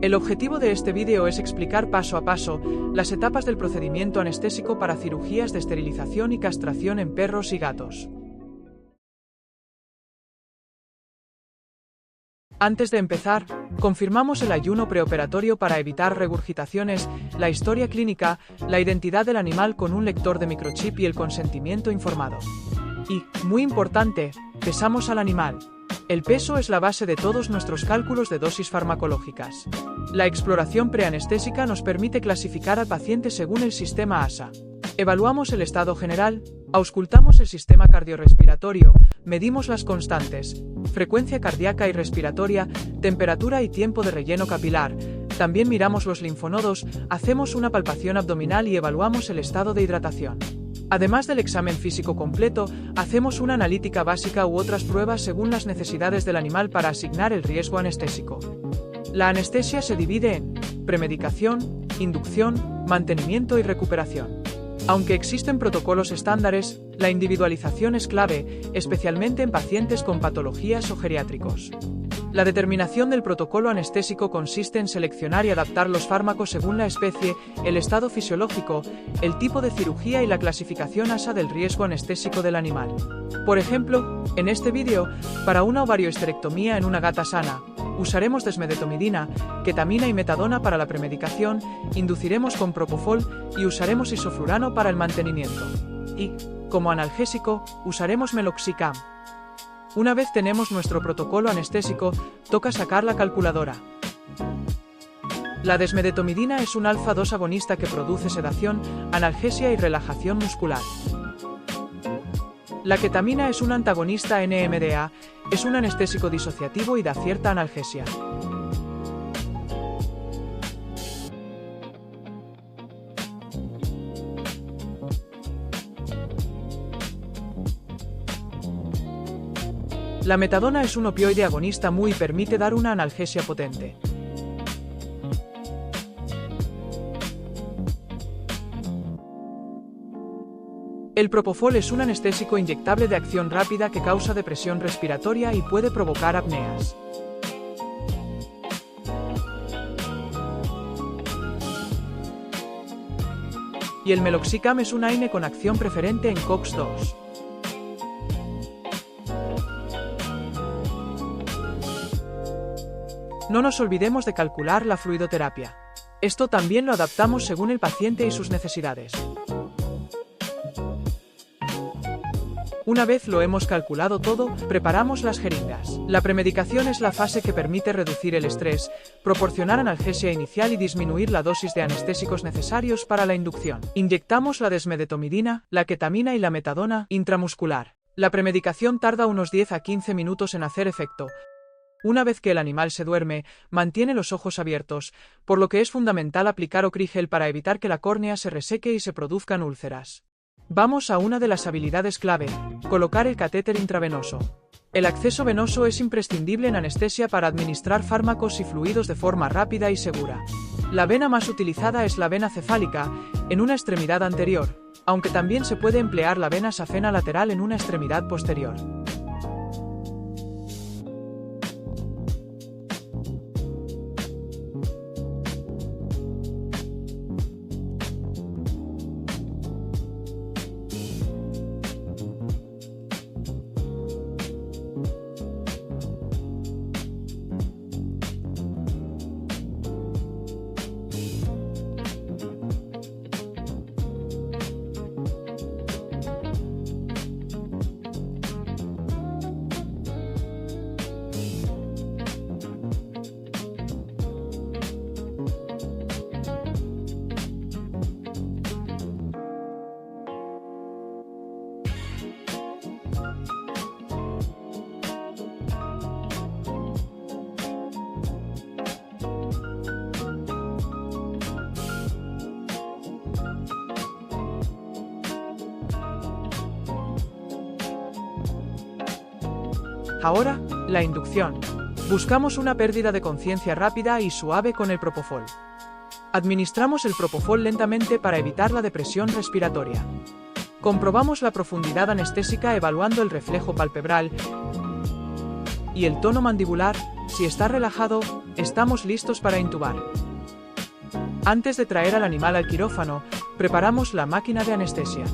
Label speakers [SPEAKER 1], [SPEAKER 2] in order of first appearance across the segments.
[SPEAKER 1] El objetivo de este vídeo es explicar paso a paso las etapas del procedimiento anestésico para cirugías de esterilización y castración en perros y gatos. Antes de empezar, confirmamos el ayuno preoperatorio para evitar regurgitaciones, la historia clínica, la identidad del animal con un lector de microchip y el consentimiento informado. Y, muy importante, pesamos al animal. El peso es la base de todos nuestros cálculos de dosis farmacológicas. La exploración preanestésica nos permite clasificar al paciente según el sistema ASA. Evaluamos el estado general, auscultamos el sistema cardiorrespiratorio, medimos las constantes, frecuencia cardíaca y respiratoria, temperatura y tiempo de relleno capilar. También miramos los linfonodos, hacemos una palpación abdominal y evaluamos el estado de hidratación. Además del examen físico completo, hacemos una analítica básica u otras pruebas según las necesidades del animal para asignar el riesgo anestésico. La anestesia se divide en premedicación, inducción, mantenimiento y recuperación. Aunque existen protocolos estándares, la individualización es clave, especialmente en pacientes con patologías o geriátricos. La determinación del protocolo anestésico consiste en seleccionar y adaptar los fármacos según la especie, el estado fisiológico, el tipo de cirugía y la clasificación ASA del riesgo anestésico del animal. Por ejemplo, en este vídeo, para una ovariohisterectomía en una gata sana, usaremos desmedetomidina, ketamina y metadona para la premedicación, induciremos con propofol y usaremos isoflurano para el mantenimiento. Y, como analgésico, usaremos meloxicam. Una vez tenemos nuestro protocolo anestésico, toca sacar la calculadora. La desmedetomidina es un alfa-2 agonista que produce sedación, analgesia y relajación muscular. La ketamina es un antagonista NMDA, es un anestésico disociativo y da cierta analgesia. La metadona es un opioide agonista y permite dar una analgesia potente. El propofol es un anestésico inyectable de acción rápida que causa depresión respiratoria y puede provocar apneas. Y el meloxicam es un AINE con acción preferente en COX-2. No nos olvidemos de calcular la fluidoterapia. Esto también lo adaptamos según el paciente y sus necesidades. Una vez lo hemos calculado todo, preparamos las jeringas. La premedicación es la fase que permite reducir el estrés, proporcionar analgesia inicial y disminuir la dosis de anestésicos necesarios para la inducción. Inyectamos la desmedetomidina, la ketamina y la metadona intramuscular. La premedicación tarda unos 10 a 15 minutos en hacer efecto. Una vez que el animal se duerme, mantiene los ojos abiertos, por lo que es fundamental aplicar Ocrigel para evitar que la córnea se reseque y se produzcan úlceras. Vamos a una de las habilidades clave, colocar el catéter intravenoso. El acceso venoso es imprescindible en anestesia para administrar fármacos y fluidos de forma rápida y segura. La vena más utilizada es la vena cefálica, en una extremidad anterior, aunque también se puede emplear la vena safena lateral en una extremidad posterior. Ahora, la inducción. Buscamos una pérdida de conciencia rápida y suave con el propofol. Administramos el propofol lentamente para evitar la depresión respiratoria. Comprobamos la profundidad anestésica evaluando el reflejo palpebral y el tono mandibular, si está relajado, estamos listos para intubar. Antes de traer al animal al quirófano, preparamos la máquina de anestesia.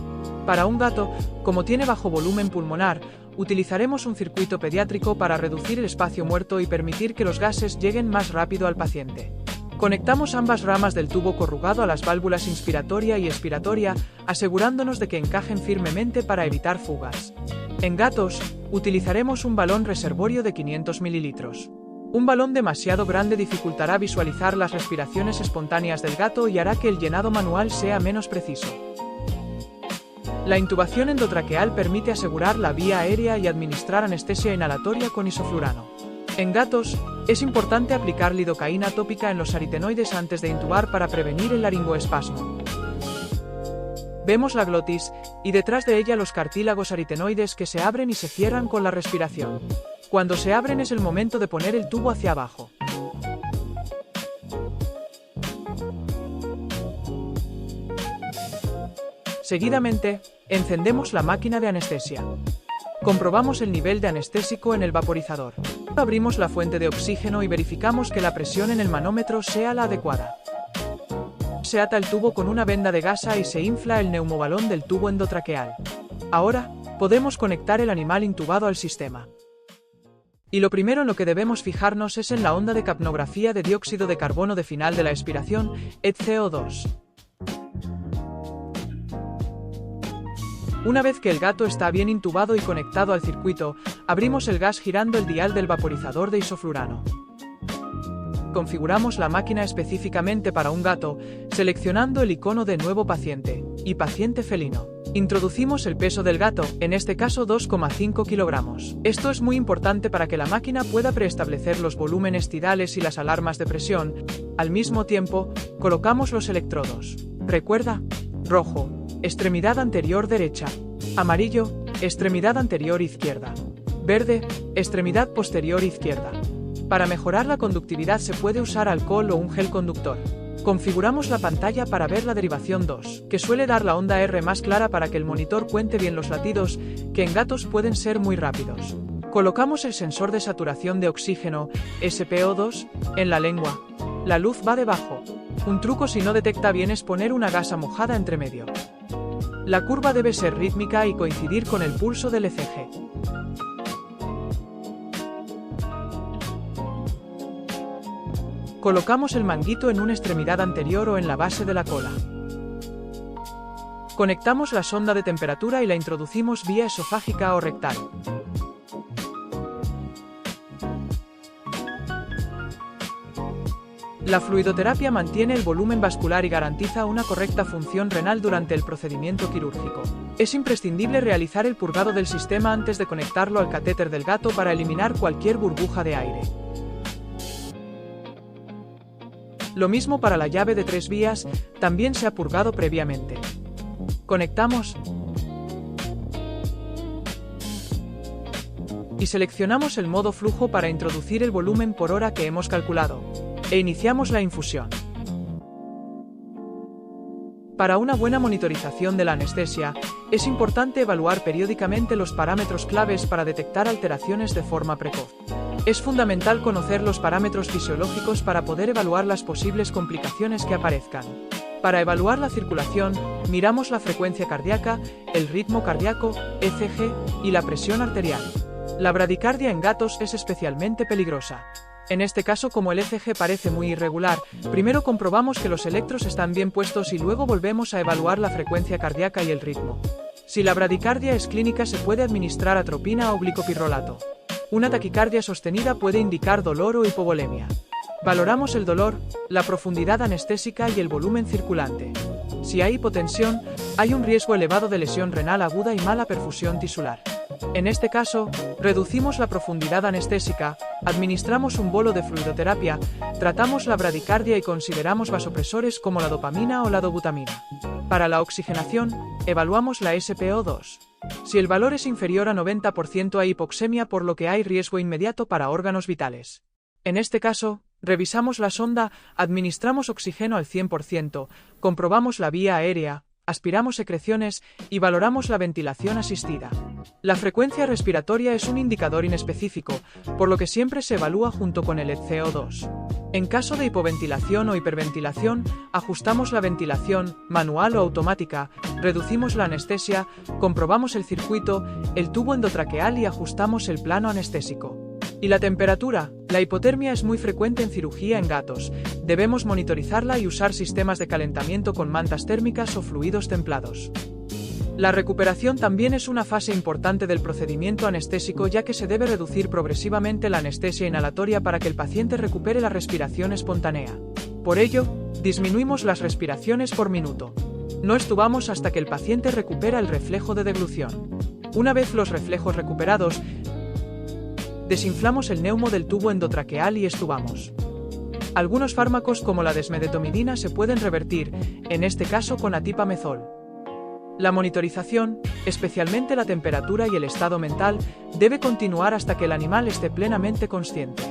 [SPEAKER 1] Para un gato, como tiene bajo volumen pulmonar, utilizaremos un circuito pediátrico para reducir el espacio muerto y permitir que los gases lleguen más rápido al paciente. Conectamos ambas ramas del tubo corrugado a las válvulas inspiratoria y expiratoria, asegurándonos de que encajen firmemente para evitar fugas. En gatos, utilizaremos un balón reservorio de 500 mililitros. Un balón demasiado grande dificultará visualizar las respiraciones espontáneas del gato y hará que el llenado manual sea menos preciso. La intubación endotraqueal permite asegurar la vía aérea y administrar anestesia inhalatoria con isoflurano. En gatos, es importante aplicar lidocaína tópica en los aritenoides antes de intubar para prevenir el laringoespasmo. Vemos la glotis, y detrás de ella los cartílagos aritenoides que se abren y se cierran con la respiración. Cuando se abren es el momento de poner el tubo hacia abajo. Seguidamente, encendemos la máquina de anestesia. Comprobamos el nivel de anestésico en el vaporizador. Abrimos la fuente de oxígeno y verificamos que la presión en el manómetro sea la adecuada. Se ata el tubo con una venda de gasa y se infla el neumobalón del tubo endotraqueal. Ahora, podemos conectar el animal intubado al sistema. Y lo primero en lo que debemos fijarnos es en la onda de capnografía de dióxido de carbono de final de la expiración, ETCO2. Una vez que el gato está bien intubado y conectado al circuito, abrimos el gas girando el dial del vaporizador de isoflurano. Configuramos la máquina específicamente para un gato, seleccionando el icono de nuevo paciente y paciente felino. Introducimos el peso del gato, en este caso 2,5 kilogramos. Esto es muy importante para que la máquina pueda preestablecer los volúmenes tidales y las alarmas de presión. Al mismo tiempo, colocamos los electrodos. Recuerda: rojo, extremidad anterior derecha; amarillo, extremidad anterior izquierda; verde, extremidad posterior izquierda. Para mejorar la conductividad se puede usar alcohol o un gel conductor. Configuramos la pantalla para ver la derivación 2, que suele dar la onda R más clara para que el monitor cuente bien los latidos, que en gatos pueden ser muy rápidos. Colocamos el sensor de saturación de oxígeno, SPO2, en la lengua. La luz va debajo. Un truco si no detecta bien es poner una gasa mojada entre medio. La curva debe ser rítmica y coincidir con el pulso del ECG. Colocamos el manguito en una extremidad anterior o en la base de la cola. Conectamos la sonda de temperatura y la introducimos vía esofágica o rectal. La fluidoterapia mantiene el volumen vascular y garantiza una correcta función renal durante el procedimiento quirúrgico. Es imprescindible realizar el purgado del sistema antes de conectarlo al catéter del gato para eliminar cualquier burbuja de aire. Lo mismo para la llave de 3 vías, también se ha purgado previamente. Conectamos y seleccionamos el modo flujo para introducir el volumen por hora que hemos calculado. E iniciamos la infusión. Para una buena monitorización de la anestesia, es importante evaluar periódicamente los parámetros claves para detectar alteraciones de forma precoz. Es fundamental conocer los parámetros fisiológicos para poder evaluar las posibles complicaciones que aparezcan. Para evaluar la circulación, miramos la frecuencia cardíaca, el ritmo cardíaco, ECG y la presión arterial. La bradicardia en gatos es especialmente peligrosa. En este caso, como el ECG parece muy irregular, primero comprobamos que los electros están bien puestos y luego volvemos a evaluar la frecuencia cardíaca y el ritmo. Si la bradicardia es clínica, se puede administrar atropina o glicopirrolato. Una taquicardia sostenida puede indicar dolor o hipovolemia. Valoramos el dolor, la profundidad anestésica y el volumen circulante. Si hay hipotensión, hay un riesgo elevado de lesión renal aguda y mala perfusión tisular. En este caso, reducimos la profundidad anestésica, administramos un bolo de fluidoterapia, tratamos la bradicardia y consideramos vasopresores como la dopamina o la dobutamina. Para la oxigenación, evaluamos la SPO2. Si el valor es inferior a 90% hay hipoxemia, por lo que hay riesgo inmediato para órganos vitales. En este caso, revisamos la sonda, administramos oxígeno al 100%, comprobamos la vía aérea, aspiramos secreciones y valoramos la ventilación asistida. La frecuencia respiratoria es un indicador inespecífico, por lo que siempre se evalúa junto con el CO2. En caso de hipoventilación o hiperventilación, ajustamos la ventilación, manual o automática, reducimos la anestesia, comprobamos el circuito, el tubo endotraqueal y ajustamos el plano anestésico. ¿Y la temperatura? La hipotermia es muy frecuente en cirugía en gatos. Debemos monitorizarla y usar sistemas de calentamiento con mantas térmicas o fluidos templados. La recuperación también es una fase importante del procedimiento anestésico, ya que se debe reducir progresivamente la anestesia inhalatoria para que el paciente recupere la respiración espontánea. Por ello, disminuimos las respiraciones por minuto. No estubamos hasta que el paciente recupera el reflejo de deglución. Una vez los reflejos recuperados, desinflamos el neumo del tubo endotraqueal y estubamos. Algunos fármacos como la desmedetomidina se pueden revertir, en este caso con atipamezol. La monitorización, especialmente la temperatura y el estado mental, debe continuar hasta que el animal esté plenamente consciente.